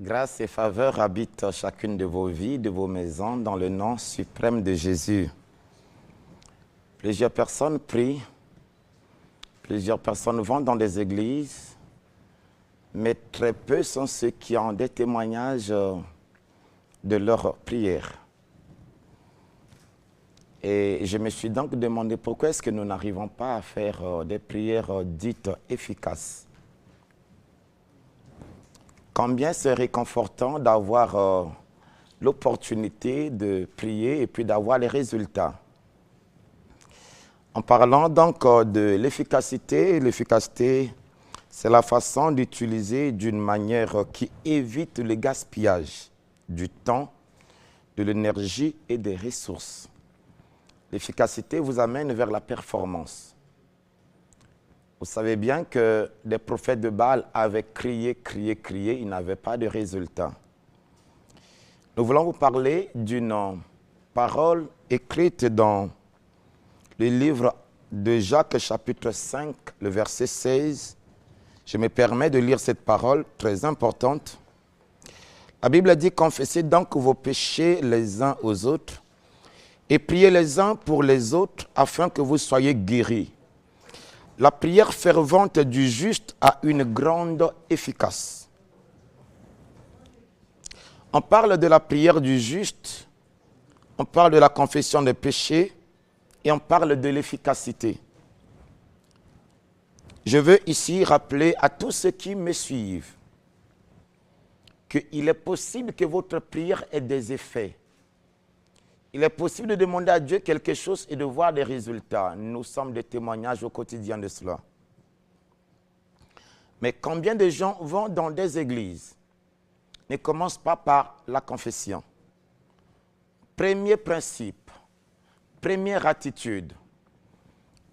Grâce et faveur habitent chacune de vos vies, de vos maisons, dans le nom suprême de Jésus. Plusieurs personnes prient, plusieurs personnes vont dans des églises, mais très peu sont ceux qui ont des témoignages de leurs prières. Et je me suis donc demandé pourquoi est-ce que nous n'arrivons pas à faire des prières dites efficaces. Combien c'est réconfortant d'avoir l'opportunité de prier et puis d'avoir les résultats. En parlant donc de l'efficacité, c'est la façon d'utiliser d'une manière qui évite le gaspillage du temps, de l'énergie et des ressources. L'efficacité vous amène vers la performance. Vous savez bien que les prophètes de Baal avaient crié, ils n'avaient pas de résultat. Nous voulons vous parler d'une parole écrite dans le livre de Jacques, chapitre 5, le verset 16. Je me permets de lire cette parole très importante. La Bible dit « Confessez donc vos péchés les uns aux autres et priez les uns pour les autres afin que vous soyez guéris. » La prière fervente du juste a une grande efficace. On parle de la prière du juste, on parle de la confession des péchés et on parle de l'efficacité. Je veux ici rappeler à tous ceux qui me suivent qu'il est possible que votre prière ait des effets. Il est possible de demander à Dieu quelque chose et de voir des résultats. Nous sommes des témoignages au quotidien de cela. Mais combien de gens vont dans des églises, ne commencent pas par la confession. Premier principe, première attitude,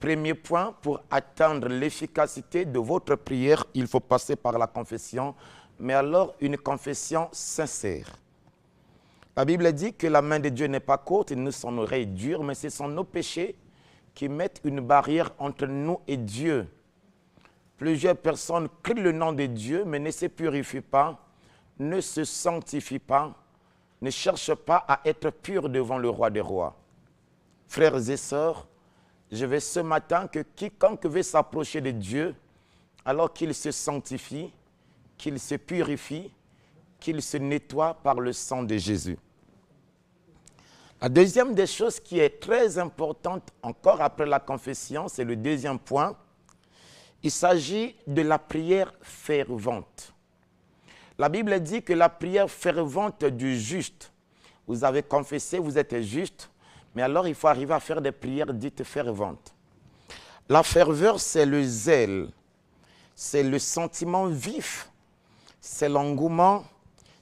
premier point pour atteindre l'efficacité de votre prière, il faut passer par la confession, mais alors une confession sincère. La Bible dit que la main de Dieu n'est pas courte et nous son oreille dure, mais ce sont nos péchés qui mettent une barrière entre nous et Dieu. Plusieurs personnes crient le nom de Dieu, mais ne se purifient pas, ne se sanctifient pas, ne cherchent pas à être purs devant le roi des rois. Frères et sœurs, je veux ce matin que quiconque veut s'approcher de Dieu, alors qu'il se sanctifie, qu'il se purifie, qu'il se nettoie par le sang de Jésus. La deuxième des choses qui est très importante, encore après la confession, c'est le deuxième point. Il s'agit de la prière fervente. La Bible dit que la prière fervente du juste, vous avez confessé, vous êtes juste, mais alors il faut arriver à faire des prières dites ferventes. La ferveur, c'est le zèle, c'est le sentiment vif, c'est l'engouement,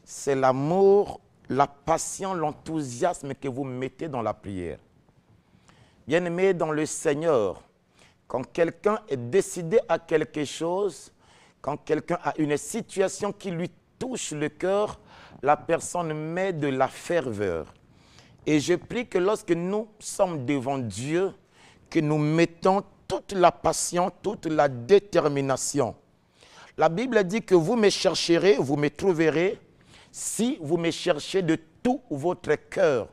c'est l'amour, la passion, l'enthousiasme que vous mettez dans la prière. Bien-aimés dans le Seigneur, quand quelqu'un est décidé à quelque chose, quand quelqu'un a une situation qui lui touche le cœur, la personne met de la ferveur. Et je prie que lorsque nous sommes devant Dieu, que nous mettons toute la passion, toute la détermination. La Bible dit que vous me chercherez, vous me trouverez, si vous me cherchez de tout votre cœur.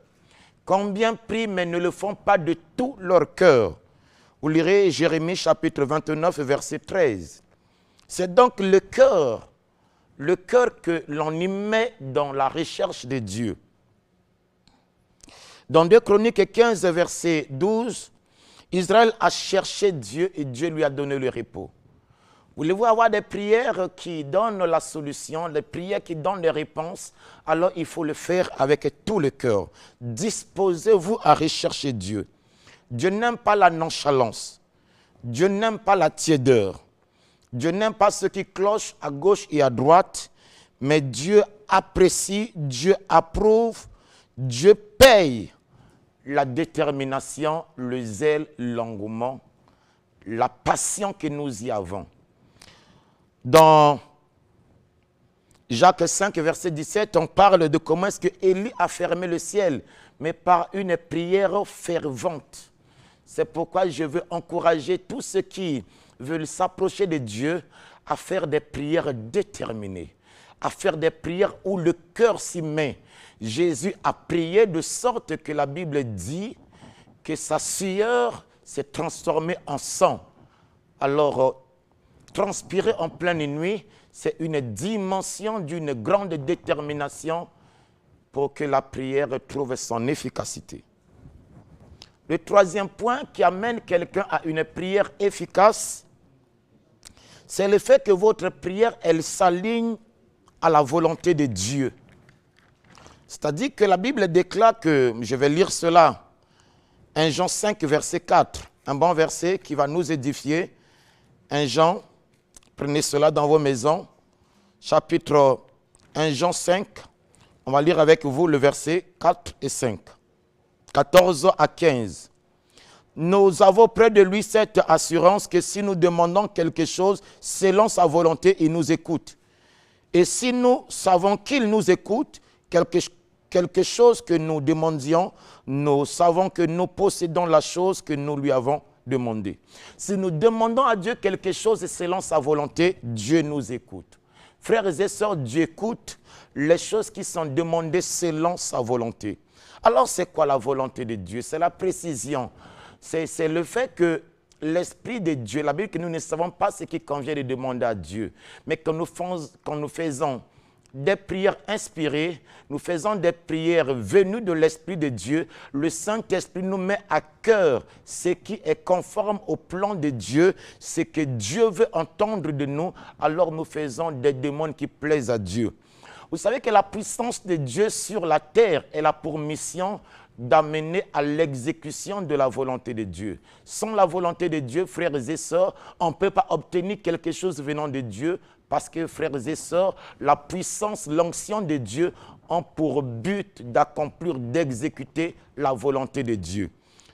Combien prient mais ne le font pas de tout leur cœur? Vous lirez Jérémie chapitre 29, verset 13. C'est donc le cœur que l'on y met dans la recherche de Dieu. Dans 2 Chroniques 15, verset 12, Israël a cherché Dieu et Dieu lui a donné le repos. Voulez-vous avoir des prières qui donnent la solution, des prières qui donnent les réponses? Alors il faut le faire avec tout le cœur. Disposez-vous à rechercher Dieu. Dieu n'aime pas la nonchalance. Dieu n'aime pas la tiédeur. Dieu n'aime pas ceux qui clochent à gauche et à droite. Mais Dieu apprécie, Dieu approuve, Dieu paye la détermination, le zèle, l'engouement, la passion que nous y avons. Dans Jacques 5, verset 17, on parle de comment est-ce que Élie a fermé le ciel, mais par une prière fervente. C'est pourquoi je veux encourager tous ceux qui veulent s'approcher de Dieu à faire des prières déterminées, à faire des prières où le cœur s'y met. Jésus a prié de sorte que la Bible dit que sa sueur s'est transformée en sang. Alors, transpirer en pleine nuit, c'est une dimension d'une grande détermination pour que la prière trouve son efficacité. Le troisième point qui amène quelqu'un à une prière efficace, c'est le fait que votre prière, elle s'aligne à la volonté de Dieu. C'est-à-dire que la Bible déclare que, je vais lire cela, 1 Jean 5, verset 4, un bon verset qui va nous édifier. 1 Jean, prenez cela dans vos maisons, chapitre 1 Jean 5, on va lire avec vous le verset 4 et 5, 14 à 15. Nous avons près de lui cette assurance que si nous demandons quelque chose selon sa volonté, il nous écoute. Et si nous savons qu'il nous écoute, quelque chose que nous demandions, nous savons que nous possédons la chose que nous lui avons demandée. Si nous demandons à Dieu quelque chose selon sa volonté, Dieu nous écoute. Frères et sœurs, Dieu écoute les choses qui sont demandées selon sa volonté. Alors c'est quoi la volonté de Dieu? C'est la précision. C'est le fait que l'Esprit de Dieu, la Bible dit que nous ne savons pas ce qui convient de demander à Dieu, mais quand nous faisons des prières inspirées, nous faisons des prières venues de l'Esprit de Dieu, le Saint-Esprit nous met à cœur ce qui est conforme au plan de Dieu, ce que Dieu veut entendre de nous, alors nous faisons des demandes qui plaisent à Dieu. Vous savez que la puissance de Dieu sur la terre, elle a pour mission d'amener à l'exécution de la volonté de Dieu. Sans la volonté de Dieu, frères et sœurs, on ne peut pas obtenir quelque chose venant de Dieu parce que, frères et sœurs, la puissance, l'onction de Dieu ont pour but d'accomplir, d'exécuter la volonté de Dieu.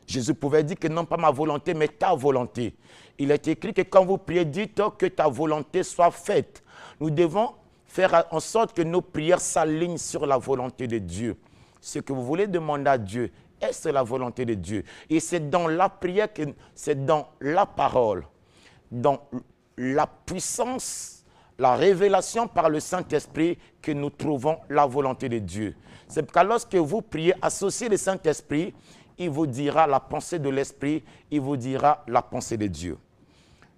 Jésus pouvait dire que non pas ma volonté, mais ta volonté. Il est écrit que quand vous priez, dites que ta volonté soit faite. Nous devons faire en sorte que nos prières s'alignent sur la volonté de Dieu. Ce que vous voulez demander à Dieu, est-ce la volonté de Dieu? Et c'est dans la prière, c'est dans la parole, dans la puissance, la révélation par le Saint-Esprit que nous trouvons la volonté de Dieu. C'est parce que lorsque vous priez, associez le Saint-Esprit, il vous dira la pensée de l'Esprit, il vous dira la pensée de Dieu.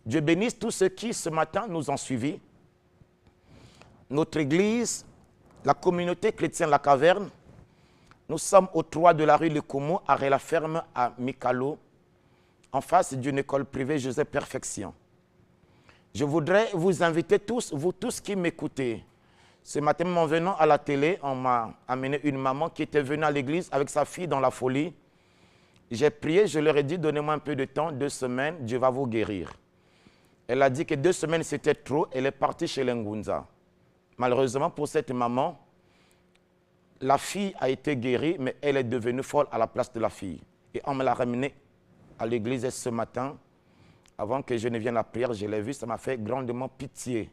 Dieu bénisse tous ceux qui, ce matin, nous ont suivis. Notre Église, la communauté chrétienne La Caverne, nous sommes au 3 de la rue Le Koumou, à Réla-Ferme, à Mikalo, en face d'une école privée Joseph Perfection. Je voudrais vous inviter tous, vous tous qui m'écoutez. Ce matin, en venant à la télé, on m'a amené une maman qui était venue à l'église avec sa fille dans la folie. J'ai prié, je leur ai dit, donnez-moi un peu de temps, 2 semaines, Dieu va vous guérir. Elle a dit que 2 semaines, c'était trop, elle est partie chez l'Ngunza. Malheureusement pour cette maman, la fille a été guérie, mais elle est devenue folle à la place de la fille. Et on me l'a ramenée à l'église ce matin. Avant que je ne vienne à la prière, je l'ai vue, ça m'a fait grandement pitié.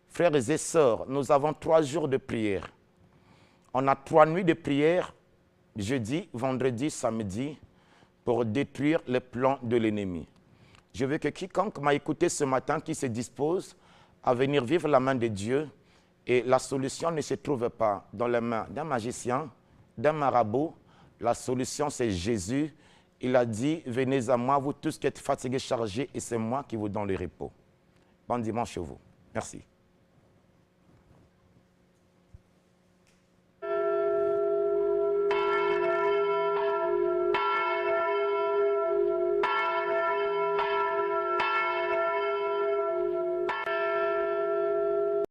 Frères et sœurs, nous avons 3 jours de prière. On a 3 nuits de prière, jeudi, vendredi, samedi, pour détruire les plans de l'ennemi. Je veux que quiconque m'a écouté ce matin, qui se dispose à venir vivre la main de Dieu, et la solution ne se trouve pas dans les mains d'un magicien, d'un marabout. La solution, c'est Jésus. Il a dit, venez à moi, vous tous qui êtes fatigués, chargés, et c'est moi qui vous donne le repos. Bon dimanche à vous. Merci.